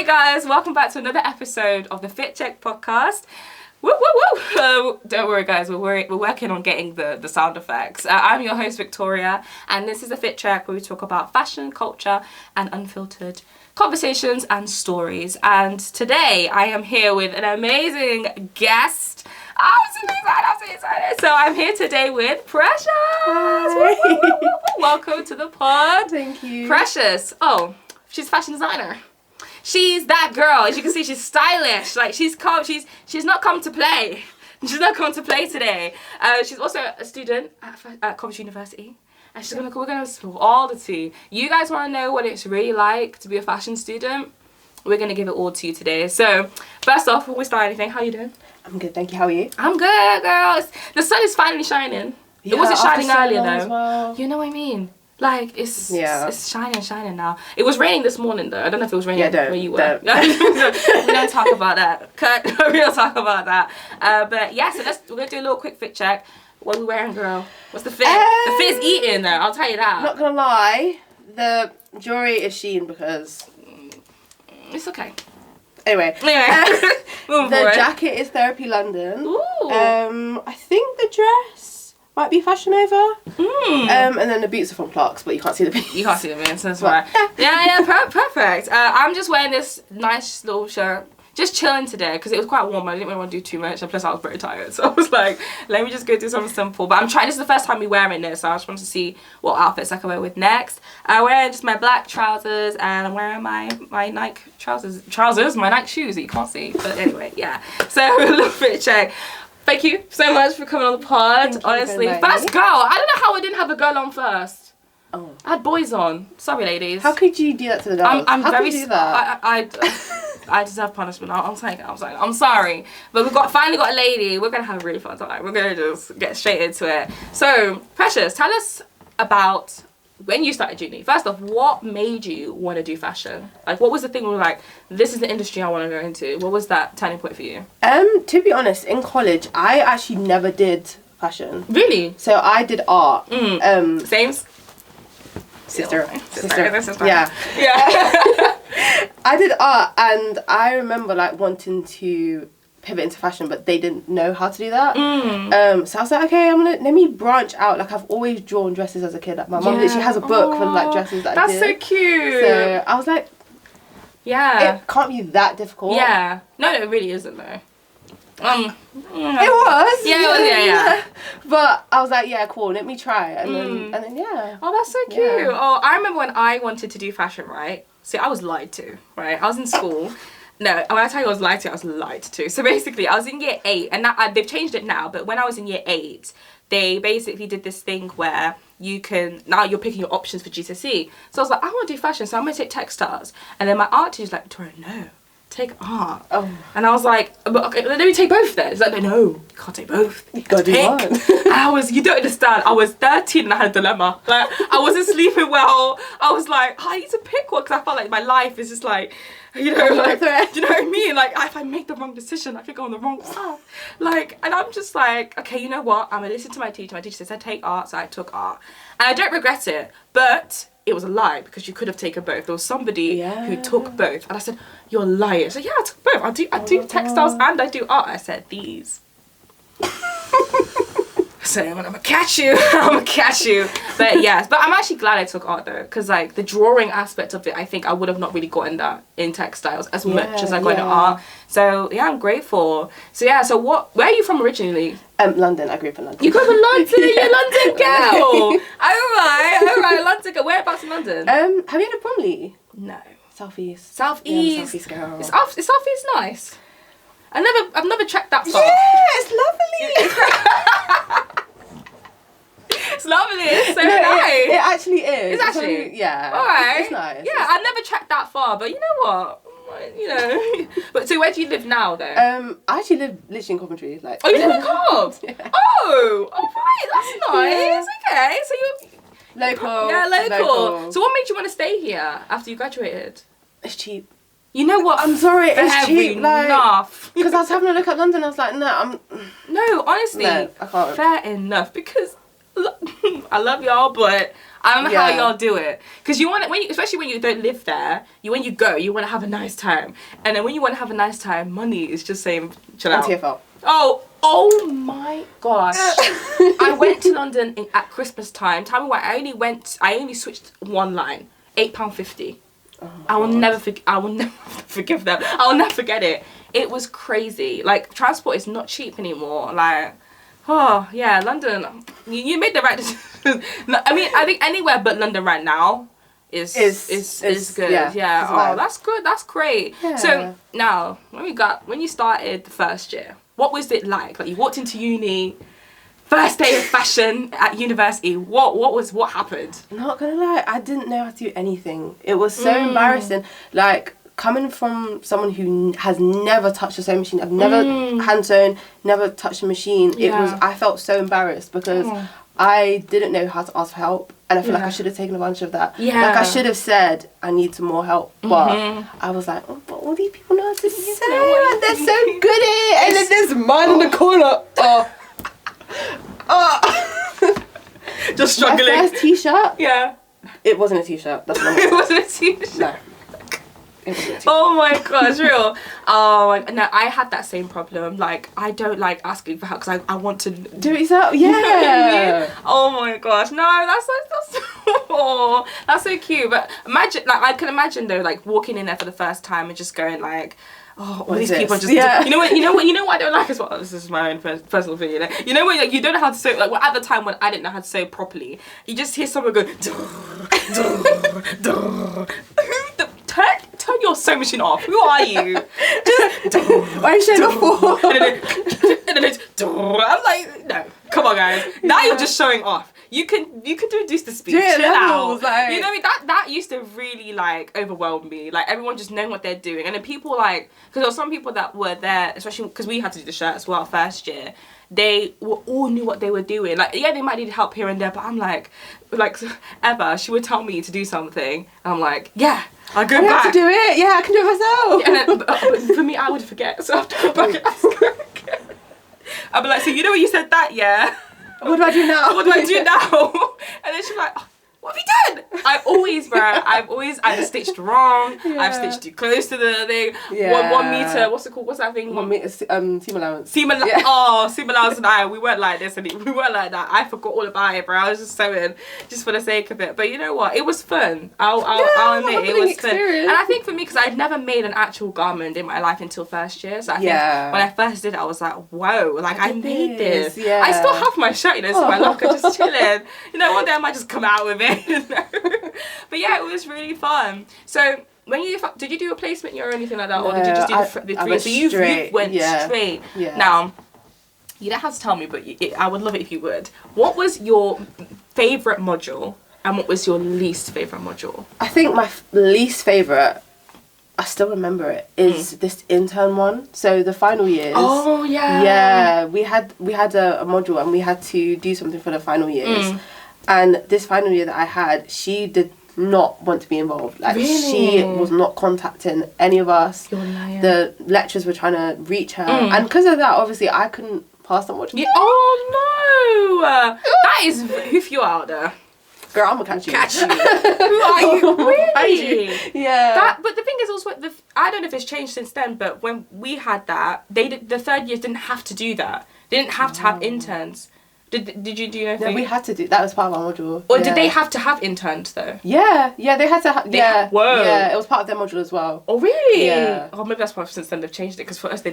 guys, welcome back to another episode of the Fit Check podcast. Woo, woo, woo. Don't worry guys, we're working on getting the sound effects. I'm your host Victoria, and this is the Fit Check where we talk about fashion, culture and unfiltered conversations and stories. And today I am here with an amazing guest. I'm so excited. So I'm here today with Precious. Hi. Woo, woo, woo, woo. Welcome to the pod. Thank you. Precious. Oh, she's a fashion designer. She's that girl. As you can see, she's stylish. Like she's not come to play. She's not come to play today. She's also a student at Coventry University. And we're gonna spill all the tea. You guys want to know what it's really like to be a fashion student? We're gonna give it all to you today. So first off, before we start anything, how you doing? I'm good, thank you. How are you? I'm good, girls. The sun is finally shining. Yeah, it wasn't shining earlier though. as well. You know what I mean? Like it's shining now. It was raining this morning though. I don't know if it was raining where you were. We don't talk about that. Cut. We don't talk about that. But yeah, so we're gonna do a little quick fit check. What are we wearing, girl? What's the fit? The fit is eating though. I'll tell you that. Not gonna lie, the jewelry is Shein because it's okay. Anyway, the jacket is Therapy London. Ooh. I think the dress might be Fashion Nova. And then the boots are from Clarks, but you can't see the boots. You can't see the boots, that's right. Yeah, perfect. I'm just wearing this nice little shirt. Just chilling today because it was quite warm. I didn't really want to do too much, and plus I was very tired. So I was like, let me just go do something simple. But I'm trying. This is the first time me wearing this, so I just wanted to see what outfits I can wear with next. I'm wearing just my black trousers, and I'm wearing my Nike my Nike shoes that you can't see. But anyway, yeah. So a little fit check. Thank you so much for coming on the pod. Honestly, first girl. I don't know how I didn't have a girl on first. Oh. I had boys on. Sorry, ladies. How could you do that to the girls? I'm how very. Could you do that? I deserve punishment. I'm sorry, but finally got a lady. We're gonna have a really fun time. We're gonna just get straight into it. So, Precious, tell us about when you started uni. First off, what made you want to do fashion? Like, what was the thing where like, this is the industry I want to go into? What was that turning point for you? To be honest, in college, I actually never did fashion. Really? So I did art. Same. Sister. Yeah. I did art, and I remember like wanting to pivot into fashion, but they didn't know how to do that. So I was like, okay, let me branch out. Like I've always drawn dresses as a kid. Like my mum literally has a book full of like dresses that I did. That's so cute. So I was like, yeah, it can't be that difficult. Yeah, no, it really isn't though. It was. Yeah. But I was like, yeah, cool. Let me try it, and then yeah. Oh, that's so cute. Yeah. Oh, I remember when I wanted to do fashion, right? See, I was lied to, right? I was in school. No, when I tell you I was lied to. So basically, I was in year 8, and now, they've changed it now. But when I was in year 8, they basically did this thing where you're picking your options for GCSE. So I was like, I want to do fashion, so I'm going to take textiles. And then my art teacher's like, Victoria, no. Take art. Oh. And I was like, okay, let me take both then. It's like, no, you can't take both. You gotta do one. And you don't understand, I was 13 and I had a dilemma. Like, I wasn't sleeping well. I was like, I need to pick one because I felt like my life is just like, you know, like, do you know what I mean? Like, if I make the wrong decision, I could go on the wrong path. Like, and I'm just like, okay, you know what? I'm gonna listen to my teacher. My teacher says I take art, so I took art. And I don't regret it, but it was a lie because you could have taken both. There was somebody who took both. And I said, you're lying. So yeah, I took both. I do textiles and I do art. I said, these. So I'm gonna catch you. But yes, but I'm actually glad I took art though, because like the drawing aspect of it, I think I would have not really gotten that in textiles as much as I got in art. So yeah, I'm grateful. So yeah, so where are you from originally? London. I grew up in London. You grew up in London? You're a London girl. Alright, London girl. Whereabouts in London? Have you had a Bromley? No. Southeast. Southeast. Yeah, Southeast girl. Is Southeast nice? I've never trekked that far. Yeah, it's lovely. It's lovely. It's so nice. It actually is. It's actually. Yeah. Alright. It's nice. Yeah, I've never trekked that far, but you know what? You know. But so where do you live now though? I actually live literally in Coventry. Like. Oh, you live in Cov? Yeah. Oh, right. That's nice. Yeah. Okay, so you're local. Yeah, local. So what made you want to stay here after you graduated? It's cheap. You know what? I'm sorry, it's cheap. Enough. Because I was having a look at London, I was like, no, honestly, no, I can't. Fair enough. Because I love y'all, but I don't know how Yeah. y'all do it. Because you want it, especially when you don't live there, when you go, you want to have a nice time. And then when you want to have a nice time, money is just saying, chill out. TFL. Oh my gosh. I went to London at Christmas time. Tell me why. I only switched one line. £8.50. I will never forgive them. I will never forget it. It was crazy. Like, transport is not cheap anymore. Like, oh yeah, London. You made the right decision. No, I mean, I think anywhere but London right now is good. Yeah. Oh, that's good. That's great. Yeah. So now, when you started the first year, what was it like? Like, you walked into uni, first day of fashion at university. What happened? Not gonna lie, I didn't know how to do anything. It was so embarrassing. Like, coming from someone who has never touched a sewing machine, I've never hand sewn, never touched a machine. Yeah. I felt so embarrassed because I didn't know how to ask for help, and I feel like I should have taken advantage of that. Yeah. Like, I should have said I need some more help, but I was like, oh, but all these people know how to sew, and they're so good at it, and then there's mine in the corner. Just struggling. My first t-shirt. Yeah. It wasn't a t-shirt. That's not It wasn't a t-shirt. No. It wasn't a t-shirt. Oh my gosh, real. Oh, no, I had that same problem. Like, I don't like asking for help because I want to do it yourself. Yeah. You know what I mean? Oh my gosh, no, that's so cute. But imagine, like, I can imagine though, like, walking in there for the first time and just going like, oh, all these people are just, you know what I don't like as well. This is my own personal opinion. You know when, like, you don't know how to sew, like, well, at the time when I didn't know how to sew properly, you just hear someone go, turn your sewing machine off. Who are you? Just, why are you showing off for? and then it's, I'm like, no, come on guys. Now you're just showing off. You can reduce the speed. Chill out. Like, you know what I mean? That used to really like overwhelm me. Like, everyone just knowing what they're doing, and then people like, because there were some people that were there, especially because we had to do the shirt as well first year. They all knew what they were doing. Like, yeah, they might need help here and there, but I'm like Eva, she would tell me to do something, and I'm like, yeah, I'll go back. I have to do it. Yeah, I can do it myself. Yeah, and then, but for me, I would forget, so I have to go back and ask her again. I'd be like, so you know when you said that, yeah? What do I do now? What do I do now? And then she's like, oh, what have you done? I've always either stitched wrong, I've stitched too close to the thing. Yeah. 1 meter, what's it called? What's that thing? 1 meter, seam allowance. Seam allowance and I, we weren't like this, and we weren't like that. I forgot all about it, bro. I was just sewing just for the sake of it. But you know what? It was fun. I'll admit it was fun. And I think for me, because I'd never made an actual garment in my life until first year, so I think when I first did it, I was like, whoa, like I made this. Yeah. I still have my shirt, you know, it's in my locker, just chilling. You know, one day I might just come out with it. You know? But yeah, it was really fun. So when did you do a placement year or anything like that, or did you just do the three? So you went straight. Yeah. Now, you don't have to tell me, but I would love it if you would. What was your favourite module, and what was your least favourite module? I think my least favourite, I still remember it, is this intern one. So the final years. Oh yeah. Yeah, we had a module, and we had to do something for the final years. And this final year that I had, she did not want to be involved. Like, really? She was not contacting any of us. You're lying. The lecturers were trying to reach her, and because of that, obviously, I couldn't pass that module. Yeah. Oh no! That is if you out there. Girl, I'm gonna catch you. Who are you? Really? Yeah. But the thing is also, I don't know if it's changed since then, but when we had that, the third years didn't have to do that. They didn't have to have interns. Did you do anything? No, we had to do that. Was part of our module. Or did they have to have interns though? Yeah, they had to. Whoa. Yeah, it was part of their module as well. Oh really? Yeah. Oh, maybe that's why since then they've changed it, because for us the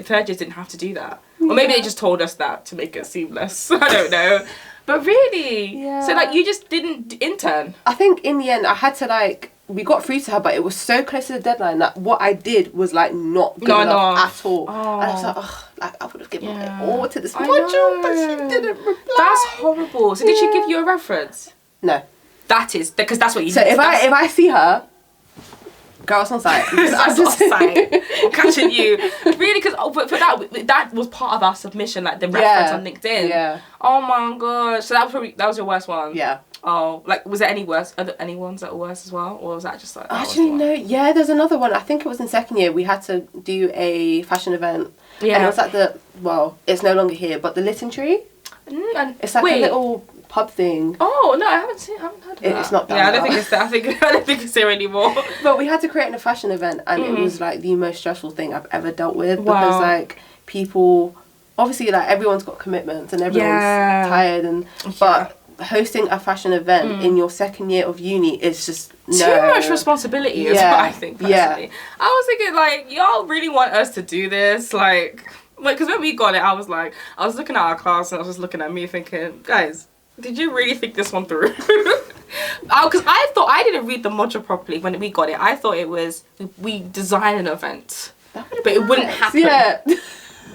third years didn't have to do that. Or maybe they just told us that to make it seamless. I don't know. But really? Yeah. So like you just didn't intern? I think in the end I had to we got through to her, but it was so close to the deadline that what I did was like not good enough at all. Oh. And I was like, ugh, like I would have given it all to this module, but she didn't reply. That's horrible. So did she give you a reference? No. That is because that's what you. So if I see her, girls on site. I'm just on site. I'm catching you. Really, because but for that was part of our submission, like the reference on LinkedIn. Yeah. Oh my gosh. So that was your worst one. Yeah. Oh, like was there any worse? Are there any ones that were worse as well, or was that just like? Actually, no. Yeah, there's another one. I think it was in second year. We had to do a fashion event. Yeah. And it was at it's no longer here, but the Litten Tree. And it's like a little pub thing. Oh no, I haven't heard of that. It's not that. Yeah, I don't think it's there. I don't think it's there anymore. But we had to create a fashion event, and it was like the most stressful thing I've ever dealt with because like people, obviously like everyone's got commitments and everyone's tired, and but hosting a fashion event in your second year of uni is just too much responsibility is what I think personally. I was thinking like, y'all really want us to do this, like because when we got it, I was looking at our class and I was just looking at me thinking, guys, did you really think this one through? Because I thought I didn't read the module properly when we got it. I thought it was we design an event, but it wouldn't happen. Yeah.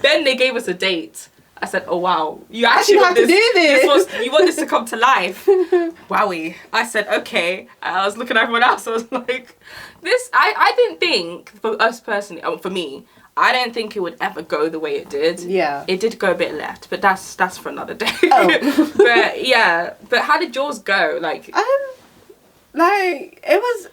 Then they gave us a date. I said, oh wow, you actually want have to do this. You want this to come to life. Wowie. I said, okay. I was looking at everyone else. I was like, this, I didn't think, for us personally, for me, I didn't think it would ever go the way it did. Yeah. It did go a bit left, but that's for another day. Oh. But yeah, but how did yours go? Like it was,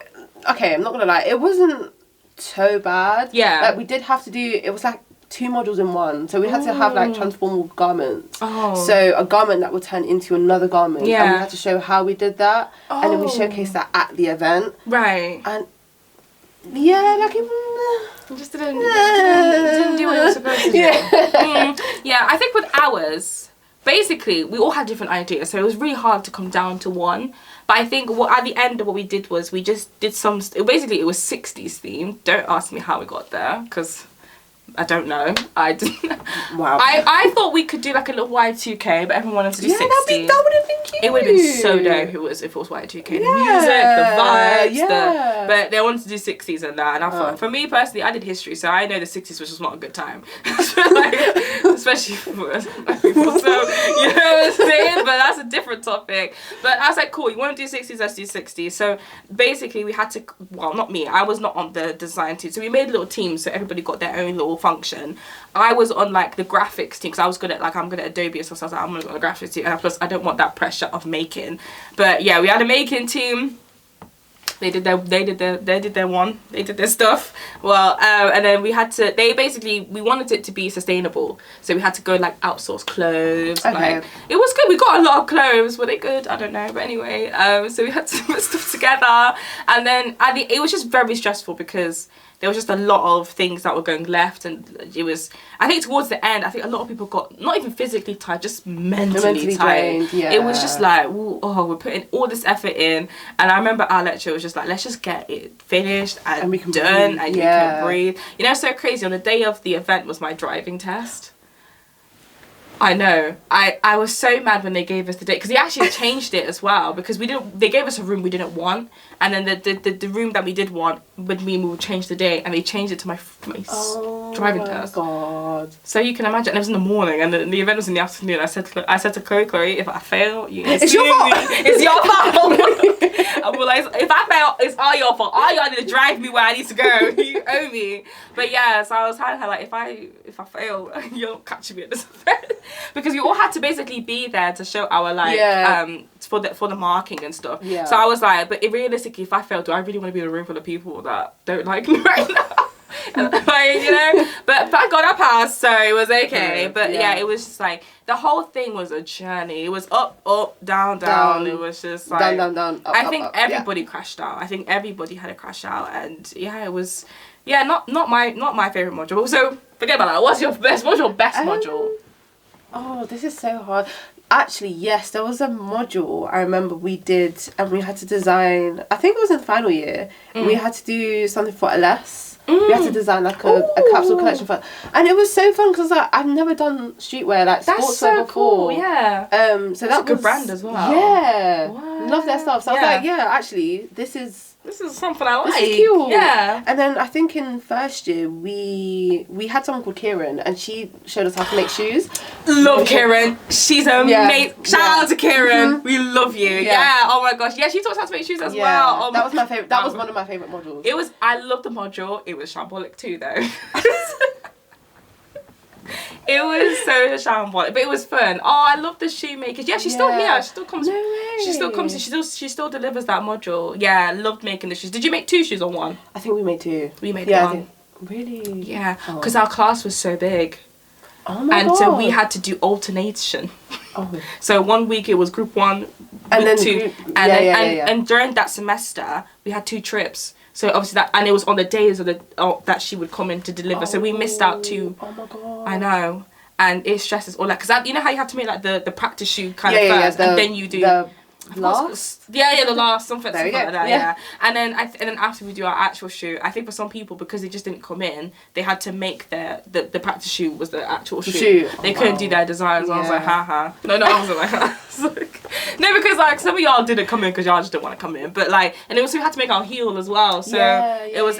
okay, I'm not gonna lie, it wasn't so bad. Yeah. Like we did have to do, it was like 2 modules in one, so we had to have like transformable garments. So a garment that would turn into another garment, and we had to show how we did that, and then we showcased that at the event. Right. And yeah, like it just didn't do what it was supposed to do. Yeah, I think with ours, basically we all had different ideas, so it was really hard to come down to one. But I think at the end of what we did was we just did some. Basically, it was 60s themed. Don't ask me how we got there, because I don't know. I didn't. Wow. I thought we could do like a little Y2K, but everyone wanted to do 60. That would have been cute. It would have been so dope if it was Y2K. The music, the vibes, but they wanted to do 60s and that. And I thought, for me personally, I did history, so I know the 60s was just not a good time. Like, especially for people. So, you know what I'm saying? But that's a different topic. But I was like, cool, you want to do 60s, let's do 60s. So basically we had to, well, not me, I was not on the design team. So we made little teams, so everybody got their own little function. I was on like the graphics team because I was good at I'm good at Adobe, so I was like, I'm gonna go on the graphics team, and plus I don't want that pressure of making. But yeah, we had a making team. They did their stuff. Well, and then we had to, we wanted it to be sustainable, so we had to go like outsource clothes. Okay. Like it was good. We got a lot of clothes. Were they good? I don't know. But anyway, so we had to put stuff together, and then it was just very stressful because there was just a lot of things that were going left, and it was, I think towards the end, I think a lot of people got not even physically tired, just mentally tired. Drained, yeah. It was just like, we're putting all this effort in, and I remember our lecture was just like, let's just get it finished and we can done, breathe. And you can breathe. You know, so crazy. On the day of the event was my driving test. I know. I was so mad when they gave us the date, because they actually changed it as well, because they gave us a room we didn't want, and then the room that we did want would mean we would change the date, and they changed it to my driving test. Oh god. So you can imagine, and it was in the morning, and the event was in the afternoon. I said to Chloe, if I fail, it's your fault. It's your fault. I was like, if I fail, it's all your fault. All y'all need to drive me where I need to go. You owe me. But yeah, so I was telling her, like, if I fail, you'll catch me at this event. Because we all had to basically be there to show our for the marking and stuff. Yeah. So I was like, but realistically, if I fail, do I really want to be in a room full of people that don't like me right now? Like, you know, but thank God I passed, so it was okay. But yeah, it was just like the whole thing was a journey. It was up, down. It was just like down. Up, I think everybody crashed out. I think everybody had a crash out, and yeah, it was not my favorite module. So forget about that. What's your best module? Oh, this is so hard. Actually, yes, there was a module I remember we did, and we had to design, I think it was in final year, we had to do something for LS. We had to design like a capsule collection for, and it was so fun because like I've never done streetwear, like sportswear before. Cool, yeah. So that's a good brand as well. Yeah, love their stuff. So I was like, yeah, actually, this is something I like. This is cute. Yeah. And then I think in first year we had someone called Kieran, and she showed us how to make shoes. Love Kieran. She's amazing. Shout out to Kieran. We love you. Yeah. Oh my gosh. Yeah, she taught us how to make shoes as well. That was my favorite. That was one of my favorite modules. I loved the module. It was shambolic too, though. It was so shambolic, but it was fun. Oh, I love the shoemakers. Yeah, she's still here. She still comes. No way. She still comes. She still delivers that module. Yeah, loved making the shoes. Did you make 2 shoes or 1? I think we made 2. We made 1. Really? Yeah, because our class was so big. Oh my and God. so we had to do alternation. Oh. So 1 week it was group 1, And week then 2, group- and yeah, then yeah, yeah. and during that semester we had 2 trips. So obviously that, and it was on the days of that she would come in to deliver. So we missed out 2. Oh my God. I know, and it stresses all that, because you know how you have to make like the practice shoot kind Yeah, of yeah, first, and then you do the last. yeah, the last, something There we like go. that, Yeah. yeah. And then after we do our actual shoot, I think for some people, because they just didn't come in, they had to make the practice shoot was the actual shoot. They couldn't do their designs. I was like, haha. No, I wasn't like, I was like, no, because like some of y'all didn't come in because y'all just didn't want to come in, but like, and also we had to make our heel as well. So it was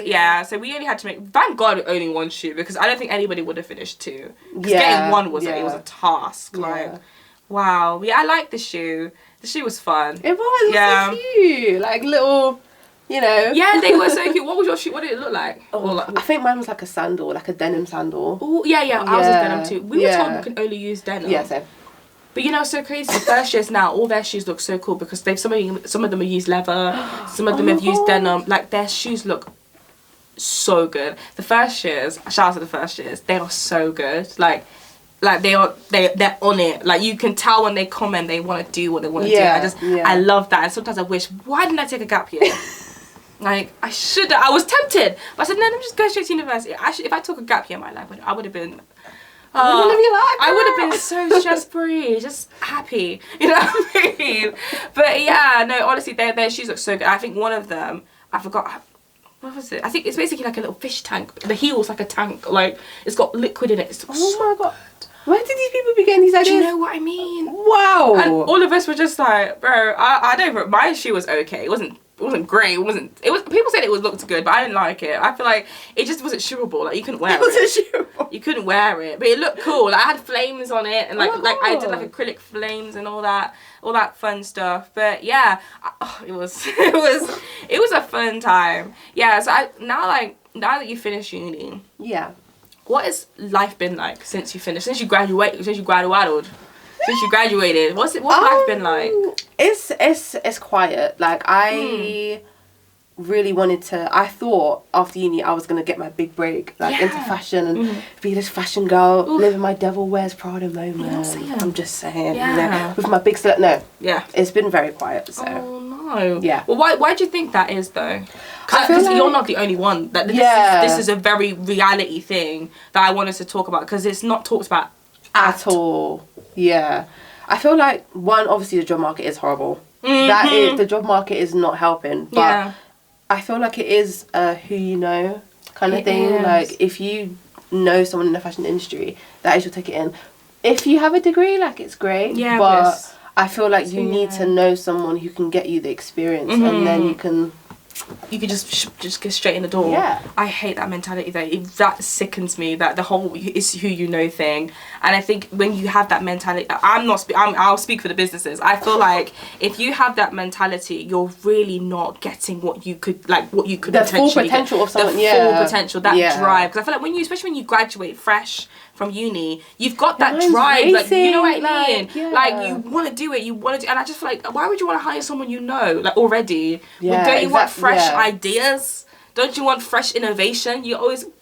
so we only had to make. Thank God only 1 shoot, because I don't think anybody would have finished 2. Because getting 1 was it was a task. Like, wow, yeah, I like the shoe. The shoe was fun. It was. Yeah. So cute. Like little, you know. Yeah, they were so cute. What was your shoe? What did it look like? Oh, Or like, I think mine was like a sandal, like a denim sandal. oh yeah, I was with denim too. We were told we can only use denim. Yeah, same. But you know, so crazy. The first years now, all their shoes look so cool because some of them have used leather, some of them have used denim. Like their shoes look so good. The first years, shout out to the first years, they are so good. Like they're on it. Like you can tell when they come and they want to do what they want to do. I love that. And sometimes I wish, why didn't I take a gap year? Like I should. I was tempted, but I said no. Let me just go straight to university. Actually, if I took a gap year in my life, I would have been. I would have been so stress free, just happy. You know what I mean? But yeah, no. Honestly, their shoes look so good. I think one of them, I forgot. What was it? I think it's basically like a little fish tank. The heel's like a tank. Like it's got liquid in it. It's Oh my God. Where did these people be getting these ideas? Do you know what I mean? Wow. And all of us were just like, bro, I don't even, my shoe was okay. It wasn't great. It was, people said it looked good, but I didn't like it. I feel like it just wasn't shoeable. Like you couldn't wear it. Shoeable. You couldn't wear it, but it looked cool. Like, I had flames on it, and like I did like God. acrylic flames and all that fun stuff. But yeah, it was a fun time. Yeah, so now that you finished uni, Yeah. what has life been like since you finished? Since you graduated? Since you graduated? What's life been like? It's quiet. Like I really wanted to. I thought after uni I was gonna get my big break, like into fashion and be this fashion girl, living my Devil Wears Prada moment. I'm just saying, you know, with my big no. Yeah, it's been very quiet. So. Oh no. Yeah. Well, why do you think that is though? Because like, you're not the only one. That this is a very reality thing that I wanted to talk about because it's not talked about at all. Yeah, I feel like obviously the job market is horrible. That is, the job market is not helping. But I feel like it is a who you know kind of thing. Is. Like if you know someone in the fashion industry, that is your ticket in. If you have a degree, like it's great. Yeah, but I feel like you need to know someone who can get you the experience, and then you can just get straight in the door. Yeah. I hate that mentality though. That sickens me, that the whole is who you know thing. And I think when you have that mentality, I'll speak for the businesses. I feel like if you have that mentality, you're really not getting what you could potentially the full potential get. of someone. The full potential, that drive. Because I feel like especially when you graduate fresh from uni, you've got that drive. Racing, like you know what I mean? Like you want to do it. And I just feel like, why would you want to hire someone you know already? Yeah, Don't you want fresh ideas? Don't you want fresh innovation?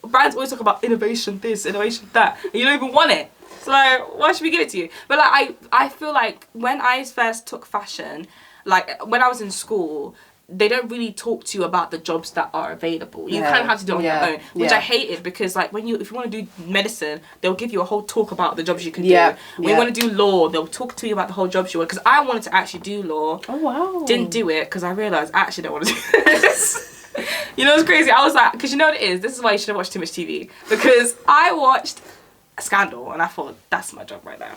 Brands always talk about innovation this, innovation that, and you don't even want it. So like, why should we give it to you? But like, I feel like when I first took fashion, like when I was in school, they don't really talk to you about the jobs that are available. You kind of have to do it on your own, which I hated because like if you want to do medicine, they'll give you a whole talk about the jobs you can do. When you want to do law, they'll talk to you about the whole jobs you want. Because I wanted to actually do law. Oh wow. Didn't do it because I realised I actually don't want to do this. You know, it's crazy. I was like, because you know what it is? This is why you shouldn't watch too much TV. Because I watched Scandal and I thought, that's my job right now.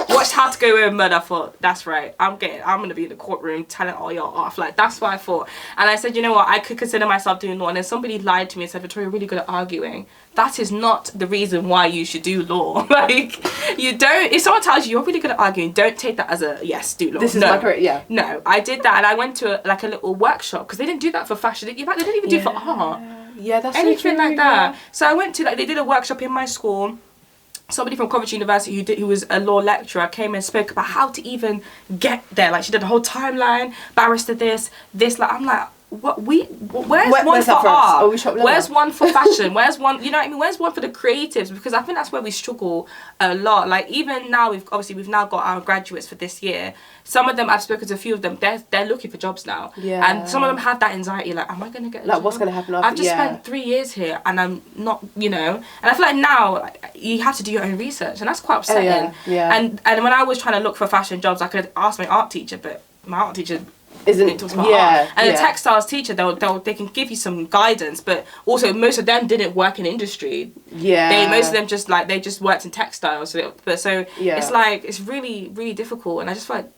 Watched How to Get Away with Murder. I thought, that's right. I'm gonna be in the courtroom telling all y'all off. Like, that's what I thought. And I said, you know what? I could consider myself doing law. And then somebody lied to me and said, Victoria, you're really good at arguing. That is not the reason why you should do law. Like, you don't. If someone tells you you're really good at arguing, don't take that as a yes, do law. This is my career. Yeah. No, I did that, and I went to a little workshop because they didn't do that for fashion. In fact, they didn't even do it for art. Yeah, that's anything so true, like that. So I went to they did a workshop in my school. Somebody from Coventry University who was a law lecturer came and spoke about how to even get there. Like she did the whole timeline, barrister this, like I'm like, where's one for that for us? art? Oh, we shop leather. Where's one for fashion? Where's one, you know what I mean? Where's one for the creatives? Because I think that's where we struggle a lot. Like, even now, we've now got our graduates for this year. Some of them, I've spoken to a few of them, they're looking for jobs now. Yeah. And some of them have that anxiety, like, am I going to get a job? What's going to happen after? I've just spent 3 years here and I'm not, you know. And I feel like now, like, you have to do your own research, and that's quite upsetting. Yeah. And when I was trying to look for fashion jobs, I could ask my art teacher, but my art teacher isn't talks about art. And the textiles teacher, they can give you some guidance, but also most of them didn't work in industry. Most of them they just worked in textiles. It's like, it's really, really difficult. And I just feel like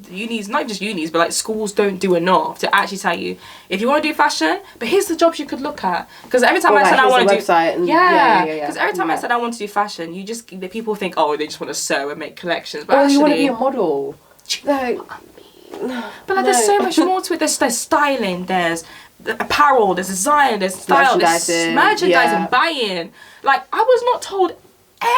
unis, not just unis, but like schools don't do enough to actually tell you if you want to do fashion, but here's the jobs you could look at. Because every time I said I want to do because every time I said I want to do fashion, the people think, oh, they just want to sew and make collections, but actually, you want to be a model. Like, but like, there's so much more to it. There's styling, there's apparel, there's design, there's style, there's merchandising, buying. Like, I was not told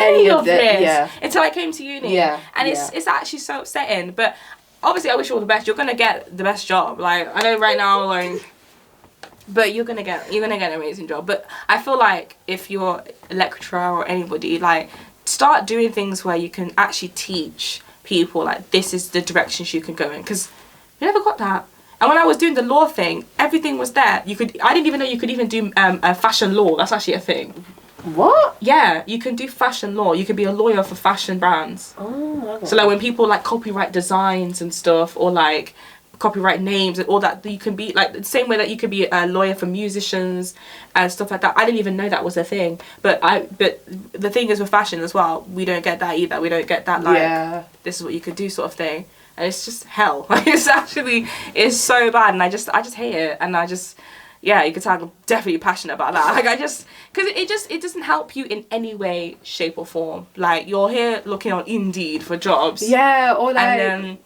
any of this until I came to uni. And it's actually so upsetting. But obviously, I wish you all the best. You're gonna get the best job. Like, I know right now, like, but you're gonna get an amazing job. But I feel like if you're a lecturer or anybody, like, start doing things where you can actually teach people, like, this is the directions you can go in, because we never got that. And when I was doing the law thing, everything was there. I didn't even know you could even do a fashion law. That's actually a thing. What? Yeah, you can do fashion law. You could be a lawyer for fashion brands. Oh my God. So like, when people like copyright designs and stuff, or like copyright names and all that, you can be like the same way that you could be a lawyer for musicians and stuff like that. I didn't even know that was a thing. But the thing is with fashion as well, we don't get that either. We don't get that, like, this is what you could do sort of thing. And it's just hell. Like, it's so bad, and I just hate it. And you can tell I'm definitely passionate about that. Like, because it doesn't help you in any way, shape or form. Like, you're here looking on Indeed for jobs. Yeah, or like, and then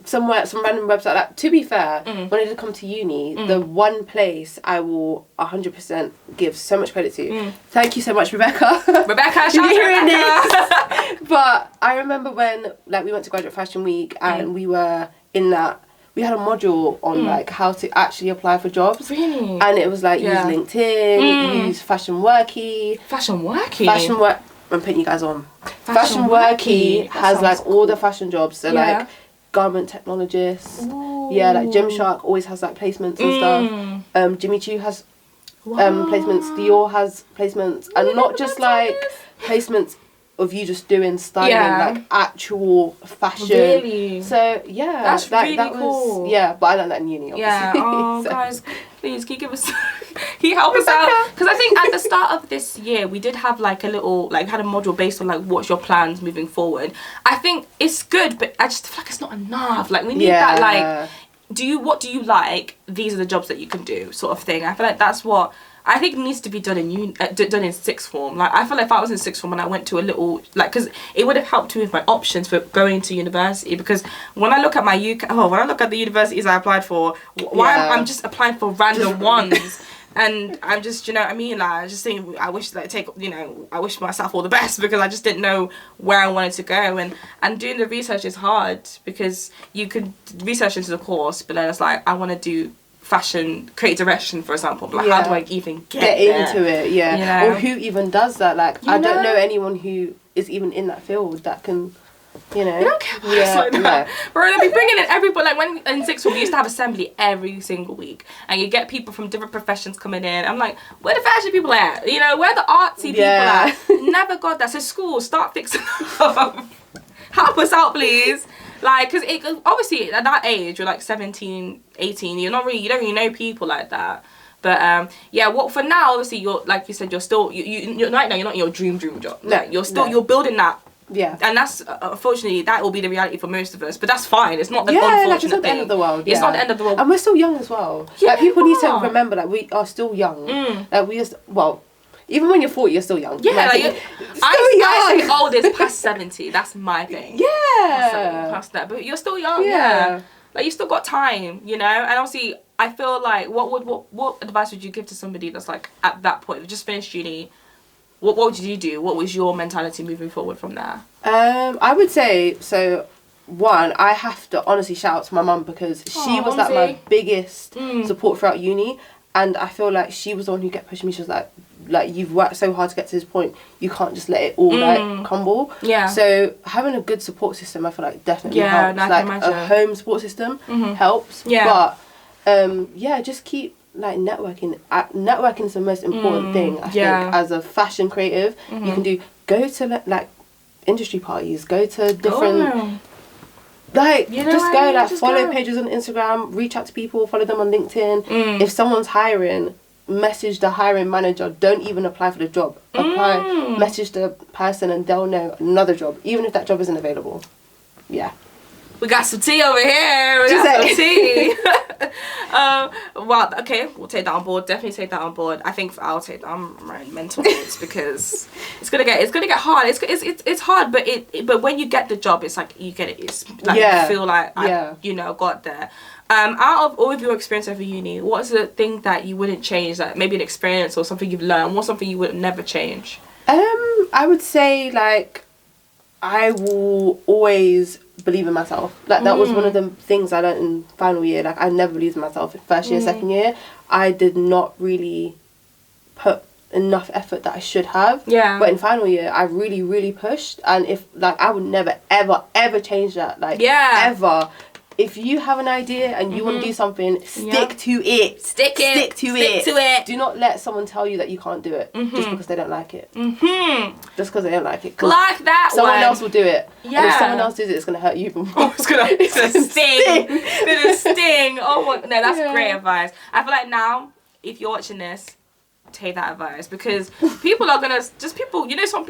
some random website. Like, to be fair, when I did come to uni, the one place I will 100% give so much credit to. Thank you so much, Rebecca. Rebecca, shout out to Rebecca. But I remember when, like, we went to Graduate Fashion Week and we were in that. We had a module on like how to actually apply for jobs. Really? And it was like, use LinkedIn, use Fashion Worky. I'm putting you guys on. Fashion Worky has like all the fashion jobs. So like garment technologists. Ooh. Yeah, like Gymshark always has like placements and stuff. Jimmy Choo has placements. Dior has placements. And not just like placements of you just doing styling, like actual fashion. Really? So that's really cool. But I learned that in uni, obviously. Yeah. Oh, guys, please, can you give us? Can you help us out? Because I think at the start of this year we did have like a little, like, had a module based on like what's your plans moving forward. I think it's good, but I just feel like it's not enough. Like, we need that, like, what do you like? These are the jobs that you can do, sort of thing. I feel like that's what I think needs to be done done in sixth form. Like, I feel like if I was in sixth form and I went to a little, like, because it would have helped me with my options for going to university. Because when I look at when I look at the universities I applied for, I'm just applying for random ones. And I'm just, you know what I mean? Like, I just think I wish myself all the best, because I just didn't know where I wanted to go. And doing the research is hard, because you could research into the course, but then it's like, I want to do fashion, creative direction, for example. But like, how do I even get into it? Yeah. You know? Or who even does that? Like, I don't know anyone who is even in that field that can, you know. We don't care about us like that. We're going to be bringing in everybody. Like, when in sixth form, we used to have assembly every single week, and you get people from different professions coming in. I'm like, where the fashion people at? You know, where the artsy people at? Never got that. So school, start fixing up. Help us out, please. Like, because obviously at that age, you're like 17, 18, you don't really know people like that. But for now, obviously, you're, like you said, you're still, you're right now, you're not in your dream job. Like, you're building that. Yeah. And that's, unfortunately, that will be the reality for most of us. But that's fine. It's not an unfortunate it's not the end of the world. It's not the end of the world. And we're still young as well. Yeah, like, people need to remember, like, we are still young. Like, even when you're 40, you're still young. Yeah, like I say oldest past 70. That's my thing. Yeah. Past that, but you're still young. Yeah. Like, you still got time, you know. And obviously, I feel like what advice would you give to somebody that's like at that point, just finished uni? What would you do? What was your mentality moving forward from there? I would say, so one, I have to honestly shout out to my mum because she was like my biggest support throughout uni, and I feel like she was the one who kept pushing me. She was like you've worked so hard to get to this point, you can't just let it all like crumble. Yeah. So having a good support system, I feel like definitely helps. Like a home support system helps. Yeah. But just keep like networking. Networking is the most important thing I think as a fashion creative. You can go to like industry parties, go to different follow pages on Instagram, reach out to people, follow them on LinkedIn. If someone's hiring, message the hiring manager. Don't even apply for the job. Message the person and they'll know another job, even if that job isn't available. Yeah. We got some tea over here. We got some tea. Well, okay, we'll take that on board. Definitely take that on board. I think I'll take that on my mental notes because it's gonna get hard. It's hard, but when you get the job, it's like you get it. It's like you feel like I got there. Out of all of your experience over uni, what's the thing that you wouldn't change? Like maybe an experience or something you've learned. What's something you would never change? I would say like I will always believe in myself. Like that was one of the things I learned in final year. Like I never believed in myself in first year, second year. I did not really put enough effort that I should have. Yeah. But in final year, I really, really pushed, and if like I would never, ever change that. Like ever. If you have an idea and you want to do something, stick to it. Stick to it. Do not let someone tell you that you can't do it just because they don't like it. Just because they don't like it. Like that someone else will do it. Yeah. And if someone else does it, it's going to hurt you even more. It's going to sting. It's going to sting. Oh my, no, that's great advice. I feel like now, if you're watching this, take that advice because people are gonna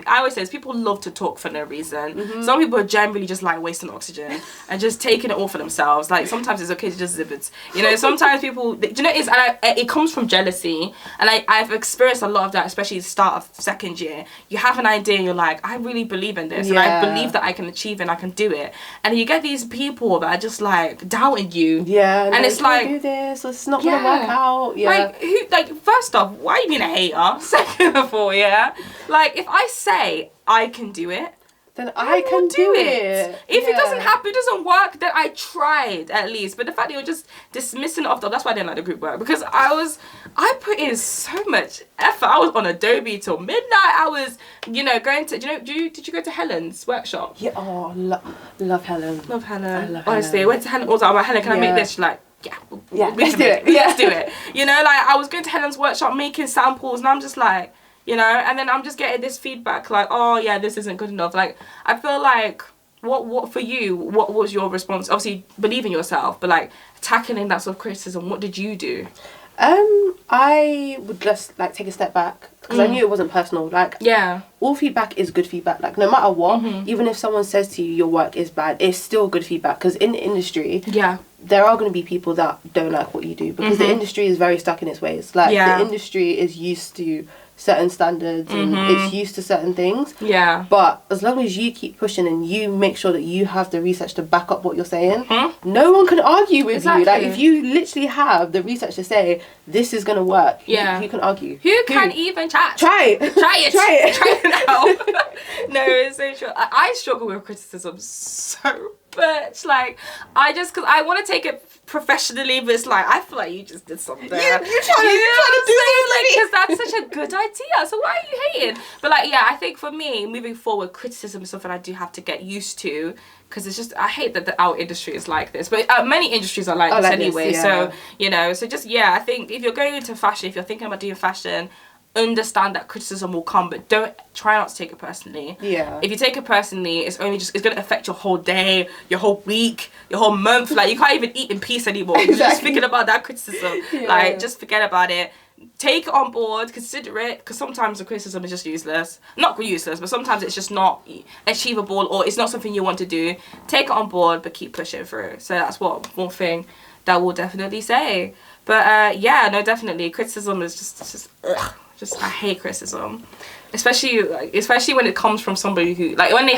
I always say is people love to talk for no reason. Some people are generally just like wasting oxygen and just taking it all for themselves. Like sometimes it's okay to just zip it, sometimes people it comes from jealousy, and I've experienced a lot of that, especially at the start of second year. You have an idea and you're like, I really believe in this and I believe that I can achieve it and I can do it, and you get these people that are just like doubting you and it's like do this, it's not gonna work out. Like first off, why being a hater? Second of all, like if I say I can do it, then I can do it. If it doesn't happen, it doesn't work, then I tried at least. But the fact that you're just dismissing it off, that's why I didn't like the group work, because I put in so much effort. I was on Adobe till midnight. I was, going to, did you go to Helen's workshop? Yeah, love Helen. Love Helen. I love Honestly, Helen. I went to Helen, I was like, Helen, can I make this? She's like, let's do it. Let's do it. Like I was going to Helen's workshop making samples, and I'm just like, and then I'm just getting this feedback like, oh yeah, this isn't good enough. Like I feel like what for you, what was your response? Obviously believe in yourself, but like tackling that sort of criticism, what did you do? I would just like take a step back because I knew it wasn't personal. Like all feedback is good feedback. Like no matter what, even if someone says to you your work is bad, it's still good feedback, because in the industry there are going to be people that don't like what you do, because the industry is very stuck in its ways. Like the industry is used to certain standards and it's used to certain things. But as long as you keep pushing and you make sure that you have the research to back up what you're saying, no one can argue with you. Like if you literally have the research to say this is gonna work, you can argue. Who can even chat? Try it. Try it now. No, it's so true. I struggle with criticism so much. Like because I want to take it professionally, but it's like I feel like you just did something. You're trying to do it, because that's such a good idea. So why are you hating? But like, I think for me, moving forward, criticism is something I do have to get used to, because it's just I hate that our industry is like this. But many industries are like this anyway. So so just I think if you're going into fashion, if you're thinking about doing fashion, understand that criticism will come, but don't try not to take it personally. If you take it personally, it's going to affect your whole day, your whole week, your whole month. Like you can't even eat in peace anymore. You're just thinking about that criticism. Like just forget about it. Take it on board, consider it, because sometimes the criticism is just useless. Not useless, but sometimes it's just not achievable, or it's not something you want to do. Take it on board, but keep pushing through. So that's one thing that we'll definitely say. But no, definitely criticism is just ugh. I hate criticism, especially when it comes from somebody who when they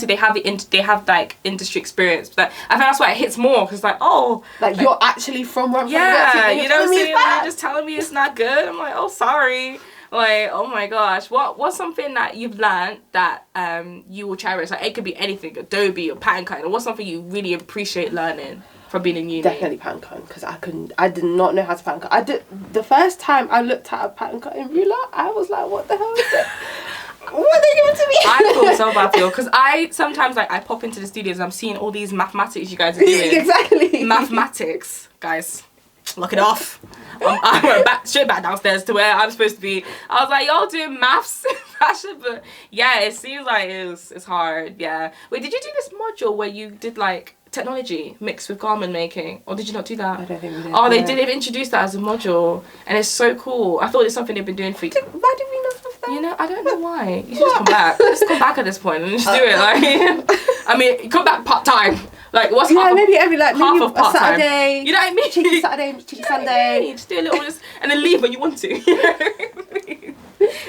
they have like industry experience. But I think that's why it hits more, because you're actually from where I'm from. You're just telling me it's not good. I'm like, oh sorry, Like, oh my gosh, what's something that you've learned that you will cherish? Like, it could be anything, Adobe or pattern cutting. What's something you really appreciate learning from being in uni? Definitely pattern cutting, because I did not know how to pattern cut. The first time I looked at a pattern cutting ruler, I was like, what the hell is it? What are they doing to me? I feel so bad for you, because I sometimes, like, I pop into the studios and I'm seeing all these mathematics you guys are doing. Exactly. Mathematics, guys. Lock it off. I went straight back downstairs to where I'm supposed to be. I was like, y'all doing maths in fashion, but yeah, it seems like it's hard. Yeah. Wait, did you do this module where you did like technology mixed with garment making, or did you not do that? I don't think we did. Oh, they did. They've introduced that as a module, and it's so cool. I thought it's something they've been doing for. Why did we not have that? You know, I don't know why. You should just come back. Just come back at this point and just do it. Like, I mean, come back part time. Like, what's half maybe every like half maybe of part time? Saturday. You know what I mean? Cheeky Saturday, cheeky Sunday. Just do a little, and then leave when you want to. You know what I mean?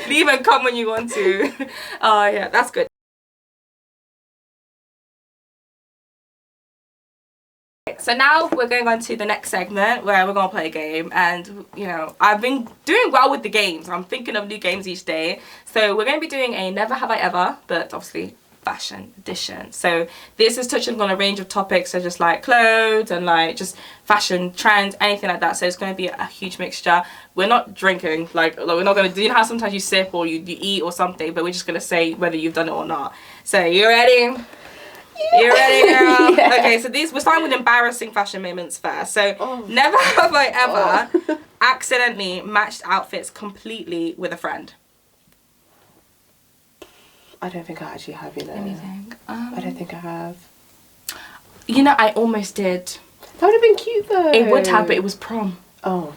Leave and come when you want to. Oh yeah, that's good. So now we're going on to the next segment where we're gonna play a game, and you know, I've been doing well with the games. I'm thinking of new games each day. So we're gonna be doing a Never Have I Ever, but obviously fashion edition. So this is touching on a range of topics, so just like clothes and like just fashion trends, anything like that. So it's going to be a huge mixture. We're not drinking, like we're not going to do, you know how sometimes you sip or you eat or something, but we're just going to say whether you've done it or not. So you ready? Yeah. You ready, girl? Yeah. Okay, so we're starting with embarrassing fashion moments first. So never have I ever accidentally matched outfits completely with a friend. I don't think I actually have, you know. Anything? I don't think I have. You know, I almost did. That would have been cute though. It would have, but it was prom. Oh.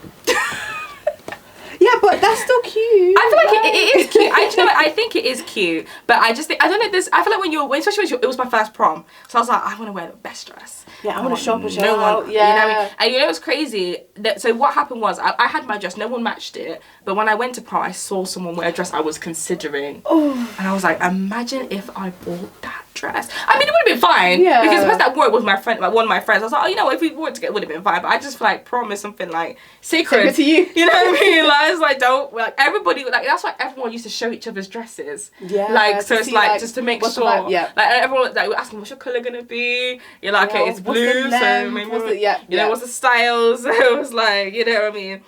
Yeah, but that's still cute. I feel like it is cute. I think it is cute, but I just think, I don't know, I feel like especially when it was my first prom, so I was like, I want to wear the best dress. Yeah, I want to shop and no out. one, Yeah. You know what I mean? And you know what's crazy? So what happened was, I had my dress, no one matched it, but when I went to prom, I saw someone wear a dress I was considering. Oh. And I was like, imagine if I bought that dress. I mean, it would have been fine. Yeah. Because the person that wore it was my friend, like one of my friends. I was like, oh, you know what, if we wore it together, it would have been fine. But I just feel like prom is something like sacred to you. You know what I mean? Like, it's like, don't, like, everybody, like, that's why everyone used to show each other's dresses. Yeah. Like, so it's see, like, just to make sure. Yeah. Like, everyone, like, we're asking, what's your colour gonna be? You're like, okay, it's what's blue, the so length? maybe, You know, what's the styles? So it was like, you know what I mean?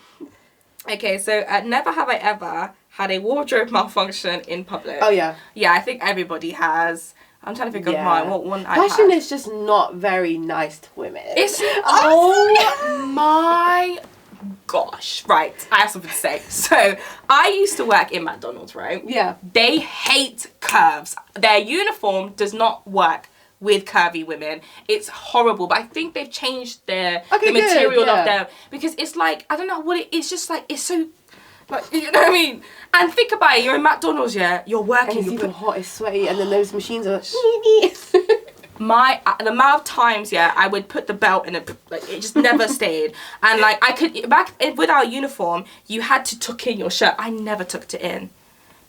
Okay, so never have I ever had a wardrobe malfunction in public. Oh, yeah. Yeah, I think everybody has. I'm trying to think of mine. What one I Fashion had. is just not very nice to women. It's oh my gosh. Right, I have something to say. So I used to work in McDonald's, right? Yeah. They hate curves. Their uniform does not work with curvy women. It's horrible, but I think they've changed the material of them, because it's like, I don't know what it's just like, it's so, like, you know what I mean? And think about it, you're in McDonald's, yeah, you're working, And it's even hot, it's sweaty, and then those machines are the amount of times, yeah, I would put the belt in it, like, it just never stayed. And like, I could, with our uniform, you had to tuck in your shirt. I never tucked it in,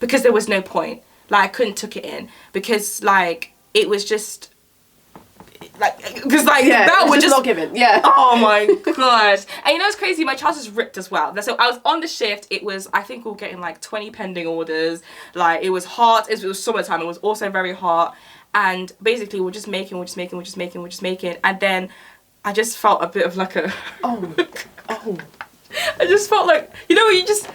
because there was no point. Like, I couldn't tuck it in, because like, it was just, like, because like the belt was just not given. Yeah. Oh my gosh. And you know what's crazy? My trousers ripped as well. So I was on the shift. It was, I think we were getting like 20 pending orders. Like, it was hot. It was summertime. It was also very hot. And basically we're just making. And then I just felt a bit of like a Oh. I just felt like, you know, you just,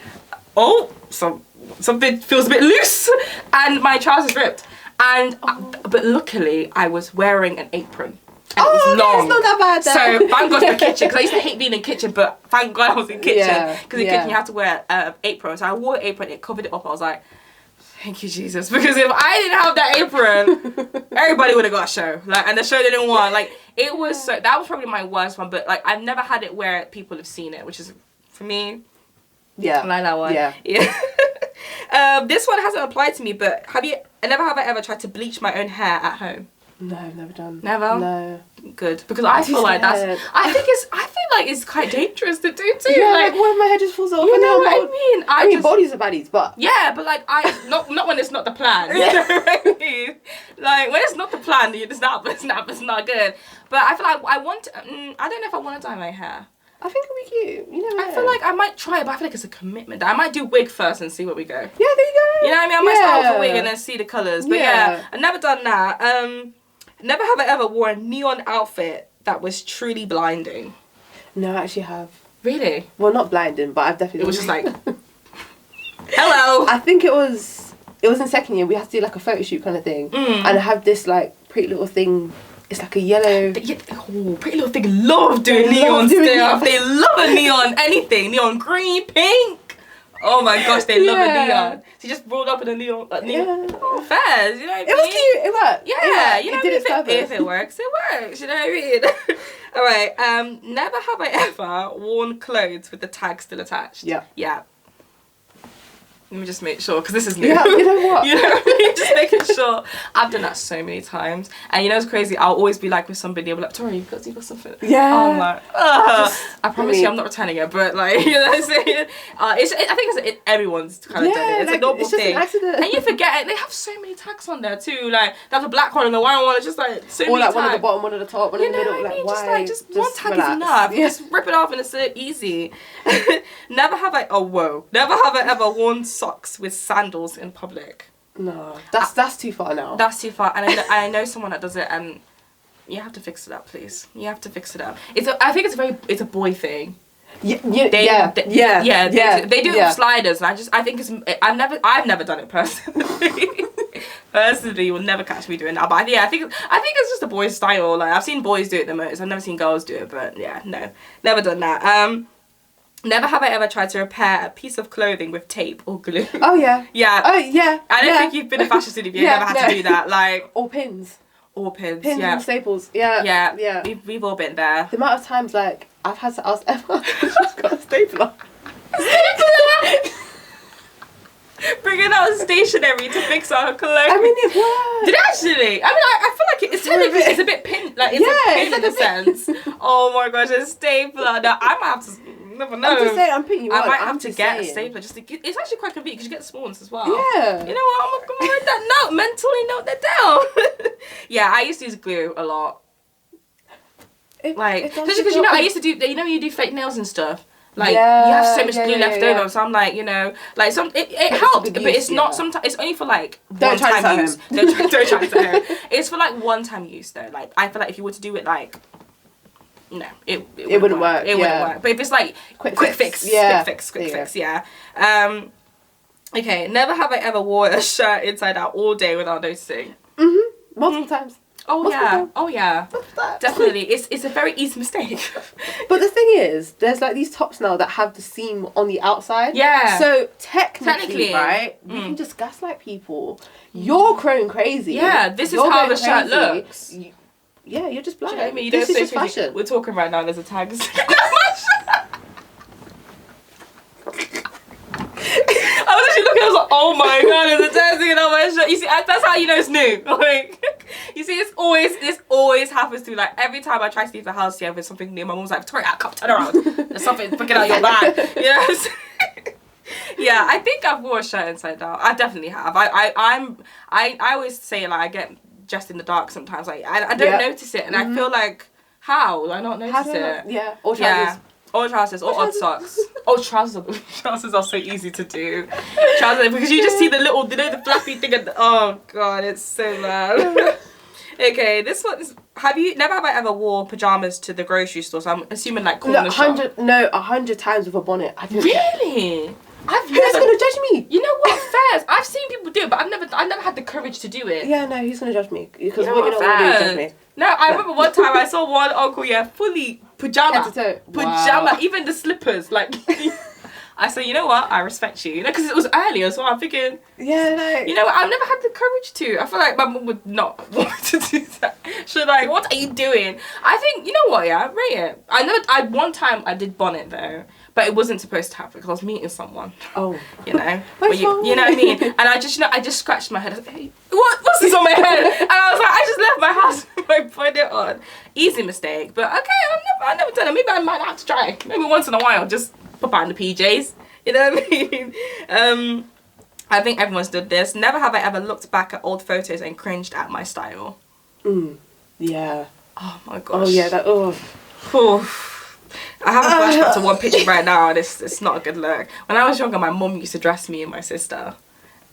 something feels a bit loose, and my trousers ripped. And but luckily I was wearing an apron. And it was long. It's not that bad then. So thank God for the kitchen, because I used to hate being in the kitchen, but thank God I was in the kitchen, Yeah, because in the kitchen you have to wear an apron. So I wore an apron, it covered it up. I was like, thank you, Jesus, because if I didn't have that apron, everybody would have got a show. Like, and the show didn't want. Like, it was so, that was probably my worst one. But like, I've never had it where people have seen it, which is, for me, Yeah. I like that one. Yeah. This one hasn't applied to me, but never have I ever tried to bleach my own hair at home? No, I've never done. Never? No. Good, because I feel like scared. I feel like it's quite dangerous to do too. Yeah, like, like what if my hair just falls off? you and know then what I'm I mean? I mean, bodies are baddies, but Yeah, but like not when it's not the plan. You know what I mean? Like, when it's not the plan, it's not good. But I feel like I don't know if I want to dye my hair. I think it'll be cute. You never know. I feel like I might try it, but I feel like it's a commitment. I might do wig first and see where we go. Yeah, there you go. You know what I mean? I might start with a wig and then see the colours. But yeah, I've never done that. Never have I ever wore a neon outfit that was truly blinding. No, I actually have. Really? Well, not blinding, but I've definitely... It was just like... Hello! I think it was in second year. We had to do like a photo shoot kind of thing. And I have this like Pretty Little Thing. It's like a yellow... Pretty Little Thing love doing neon stuff. They love a neon anything. Neon green, pink. Oh my gosh, they love a neon. She just rolled up in a neon. Oh, fairs, you know what I mean? It was cute. It worked. Yeah, you know it did what I mean? If it works, it works. You know what I mean? All right. Never have I ever worn clothes with the tag still attached. Yeah. Yeah. Let me just make sure, because this is new. Yeah, you know what? You know what I mean? Just making sure. I've done that so many times. And you know what's crazy? I'll always be like with somebody, I'll be like, Tori, you got something? Yeah. I'm like, I promise you I'm not returning it, but like, you know what I'm saying? I think it's everyone's kind of done it. It's a normal thing. An accident. And you forget it. They have so many tags on there too. Like, they have the black one and the white one. It's just like so many tags. Or like one at the bottom, one at the top, one in the middle. What I mean? Like, just one tag is enough. You just rip it off and it's so easy. Never have I ever worn socks with sandals in public. No, that's too far now. That's too far, and I know someone that does it, and you have to fix it up, please. You have to fix it up. I think it's a boy thing. They do it with sliders, and I think I've never done it personally. Personally, you will never catch me doing that. But yeah, I think it's just a boy's style. Like, I've seen boys do it the most. I've never seen girls do it, but yeah, no, never done that. Never have I ever tried to repair a piece of clothing with tape or glue. Oh yeah. Yeah. Oh yeah. I don't think you've been a fashion student if you've never had to do that. Like, or pins. Pins and staples. Yeah. Yeah. Yeah. We've all been there. The amount of times like I've had to ask Emma, she's got a stapler. Bringing out stationery to fix our clothes. I mean, it worked. Did it actually? I mean, I feel like it's technically it's a bit pin, like it's a pin in a sense. Oh my gosh, a stapler. No, I might have to. Never know. I'm just saying, I'm putting you on. I might have to get a stapler just to get. It's actually quite convenient because you get the small ones as well. Yeah. You know what? I'm gonna write that note. Mentally note that down. Yeah, I used to use glue a lot. Like, especially because I used to do. You know, when you do fake nails and stuff. Like, you have so much glue left over, so I'm like, you know, like it helped, but it's not sometimes. It's only for like one time use. Don't try it at home. It's for like one time use though. Like, I feel like if you were to do it like, no, it wouldn't work. It wouldn't work. But if it's like quick fix, yeah. Okay, never have I ever wore a shirt inside out all day without noticing. Multiple times. Oh yeah. Definitely. It's a very easy mistake. But the thing is, there's like these tops now that have the seam on the outside. Yeah. So technically, right, you can just gaslight people. You're going crazy. Yeah, this is how the shirt looks. You're just blind. Do you know what I mean? This is just fashion. We're talking right now, there's a tag. I was actually looking, I was like, oh my god, there's a tag sticking out my shirt. You see, that's how you know it's new. Like, you see, this always happens to me. Like, every time I try to leave the house with something new, my mom's like, Victoria, come turn around. There's something picking out your bag. Yes. Yeah, I think I've worn a shirt inside out. I definitely have. I always say, like, I get dressed in the dark sometimes. Like, I don't notice it, and I feel like, how do I not notice it? Or trousers. Or trousers, or odd socks. Oh, trousers are so easy to do. Trousers, because you just see the little, the flappy thing at the, oh god, it's so loud. Okay, this one is, never have I ever wore pyjamas to the grocery store, so I'm assuming like corner shop. 100 times with a bonnet. Really? Who's gonna judge me? You know what? Fairs. I've seen people do it, but I've never had the courage to do it. Yeah, no, who's gonna judge me? Because what you don't want to do is judge me. No, I remember one time I saw one uncle, fully pajama. Head to toe. Pajama, even the slippers. Like, I said, you know what? I respect you. You know, because it was earlier, so I'm thinking. Yeah, no. You know what? I've never had the courage to. I feel like my mum would not want me to do that. She's like, what are you doing? I think, you know what? Yeah, rate it. One time I did bonnet though. But it wasn't supposed to happen because I was meeting someone. Oh. You know? You know what I mean? And I just scratched my head. I was like, hey, what's this on my head? And I was like, I just left my house with my bonnet on. Easy mistake. But okay, I've never done it. Maybe I might have to try. Maybe once in a while, just pop out in the PJs. You know what I mean? I think everyone's done this. Never have I ever looked back at old photos and cringed at my style. Yeah. Oh my gosh. Oh yeah, that, I I have a flashback to one picture right now, and it's not a good look. When I was younger, my mum used to dress me and my sister.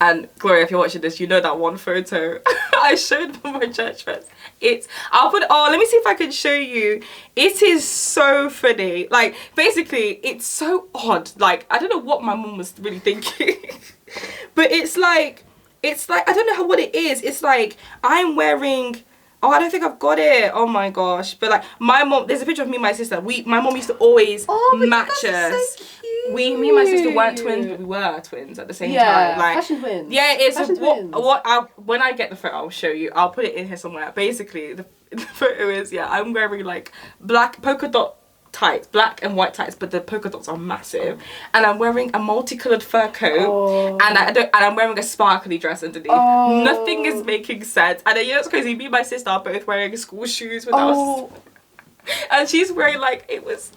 And Gloria, if you're watching this, you know that one photo I showed for my church dress. Let me see if I can show you. It is so funny. Like, basically, it's so odd. Like, I don't know what my mum was really thinking. But it's like, I don't know what it is. It's like, I'm wearing... Oh, I don't think I've got it. Oh my gosh. But like, my mom, there's a picture of me and my sister. My mom used to always match us. So cute. Me and my sister weren't twins, but we were twins at the same time. Like, fashion twins. Yeah, it's fashion twins. When I get the photo, I'll show you. I'll put it in here somewhere. Basically, the photo is, I'm wearing like black polka dot tights, black and white tights, but the polka dots are massive, and I'm wearing a multicolored fur coat, and I'm wearing a sparkly dress underneath. Nothing is making sense. And then, you know what's crazy? Me and my sister are both wearing school shoes with us, and she's wearing like it was.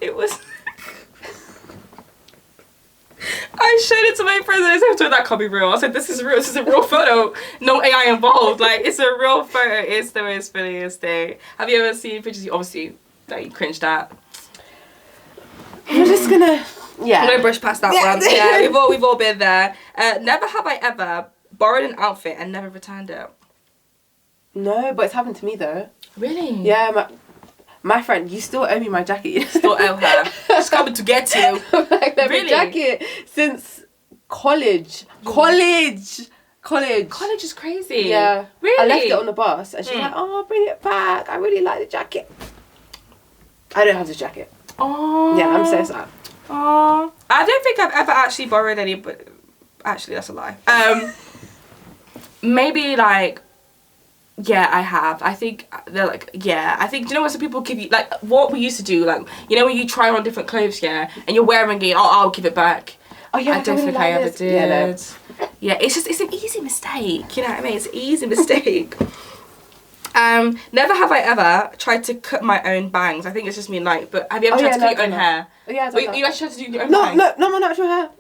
I showed it to my friends and I said, that can't be real. I said, this is real. This is a real photo. No AI involved. Like, it's a real photo. It's the most funniest thing. Have you ever seen pictures obviously that you cringed at? We're just gonna, I'm gonna brush past that one. Yeah, we've all been there. Never have I ever borrowed an outfit and never returned it. No, but it's happened to me though. Really? Yeah, my friend, you still owe me my jacket. Still owe her. She's coming to get you. Like, really? Jacket since college. College is crazy. Yeah. Really? I left it on the bus and she's like, oh, bring it back. I really like the jacket. I don't have the jacket. Oh. Yeah, I'm so sad. Oh. I don't think I've ever actually borrowed any, but actually that's a lie. Maybe like, yeah, I have. I think they're like, yeah. I think, do you know what some people give you, like what we used to do, like, you know when you try on different clothes, yeah, and you're wearing it, I'll give it back. Oh yeah, I don't think I ever did. Yeah, no. Yeah, it's an easy mistake, you know what I mean? It's an easy mistake. Never have I ever tried to cut my own bangs. I think it's just me and like, but have you ever tried to cut your own hair? Yeah, you actually tried to do your own bangs? No, not my natural hair.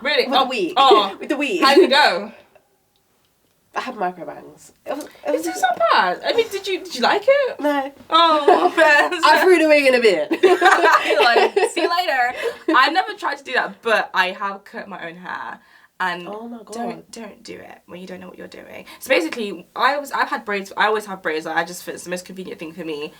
Really? With the weave. Oh. With the weave. How did it go? I had micro bangs. It's not bad. I mean, did you like it? No. Oh, I threw the wig in a bin. Like, see you later. I never tried to do that, but I have cut my own hair. And oh my God. don't do it when you don't know what you're doing. So basically, I've had braids. I always have braids. I just it's the most convenient thing for me.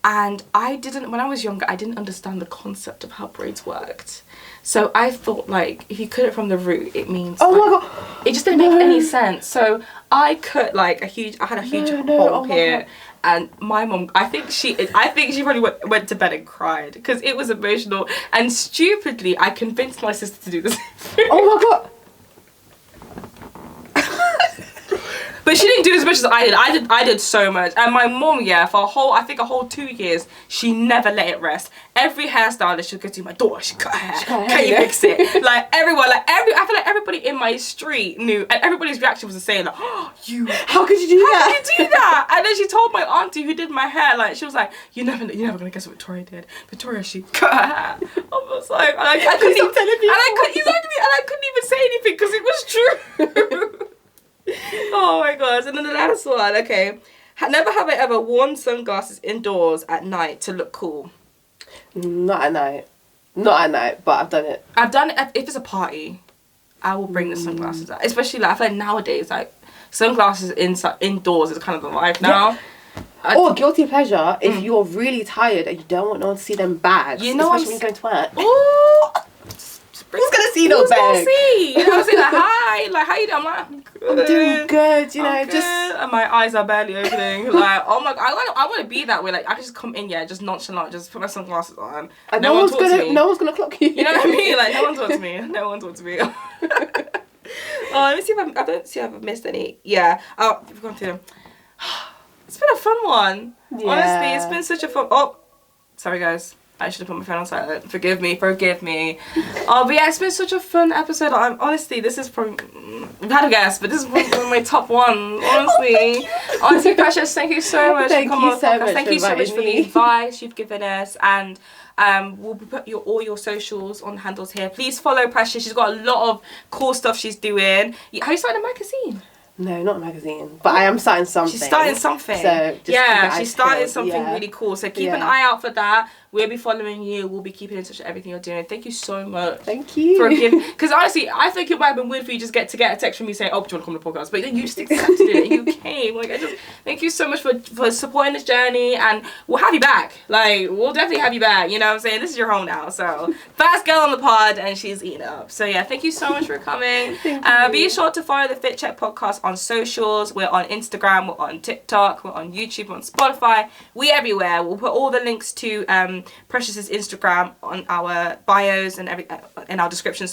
And when I was younger, I didn't understand the concept of how braids worked. So I thought, like, if you cut it from the root, it means... Oh my God. It just didn't make any sense. So I cut, like, I had a huge hole here. And my mum, I think she probably went to bed and cried. Because it was emotional. And stupidly, I convinced my sister to do the same thing. Oh my God. But she didn't do as much as I did. I did so much. And my mum, for a whole 2 years, she never let it rest. Every hairstylist she'd go to, my daughter, she cut her hair. Can you fix it? Like everyone, I feel like everybody in my street knew, and everybody's reaction was the same, like, oh, how could you do that? How could you do that? And then she told my auntie who did my hair, like, she was like, you're never gonna guess what Victoria did. Victoria, she cut her hair. I was like, and I couldn't even tell people. And I couldn't even say anything because it was true. Oh my gosh. And then the last one, okay. Never have I ever worn sunglasses indoors at night to look cool. Not at night, but I've done it. I've done it if it's a party. I will bring the sunglasses out. Especially like I feel like nowadays, like sunglasses indoors is kind of the life now. Yeah. Or guilty pleasure if you're really tired and you don't want no one to see them bags. You know, especially when you're going to work. Ooh. Who's gonna see those bags? Who's gonna see? You're gonna say like, hi, like, how you doing? I'm like, I'm good. I'm doing good, you know, I'm just... good. And my eyes are barely opening. Like, oh my God, I want to be that way. Like, I can just come in, just nonchalant, just put my sunglasses on. And no one's gonna clock you. You know what I mean? Like, no one talks to me. No one talks to me. Oh, let me see if I don't see if I've missed any. Yeah. Oh, we've gone through them. It's been a fun one. Yeah. Honestly, it's been such a fun... Oh, sorry guys. I should have put my phone on silent. Forgive me. Oh, but yeah, it's been such a fun episode. Honestly, this is probably... We've had a guest, but this is one of my top ones, honestly. Honestly, Precious, thank you so much for coming on the podcast. Thank you so much for the advice you've given us. And we'll put all your socials on handles here. Please follow Precious. She's got a lot of cool stuff she's doing. Have you started a magazine? No, not a magazine, but I am starting something. She's starting something. So she's starting something really cool. So keep an eye out for that. We'll be following you. We'll be keeping in touch with everything you're doing. Thank you so much. Thank you. For giving, because honestly, I think it might have been weird for you just to get a text from me saying, "Oh, do you want to come to the podcast?" But then you just accepted it and you came. Like, I just thank you so much for supporting this journey, and we'll have you back. Like, we'll definitely have you back. You know what I'm saying? This is your home now. So, first girl on the pod, and she's eating up. So yeah, thank you so much for coming. Be sure to follow the Fit Check podcast on socials. We're on Instagram. We're on TikTok. We're on YouTube. We're on Spotify. We everywhere. We'll put all the links to Precious's Instagram on our bios and in our description.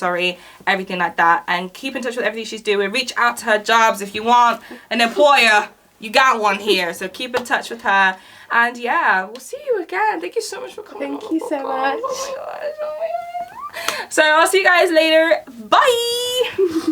Everything like that, and keep in touch with everything she's doing. Reach out to her jobs if you want an employer. You got one here, so keep in touch with her. And yeah, we'll see you again. Thank you so much for coming. Thank you so much. Oh my gosh. So I'll see you guys later. Bye.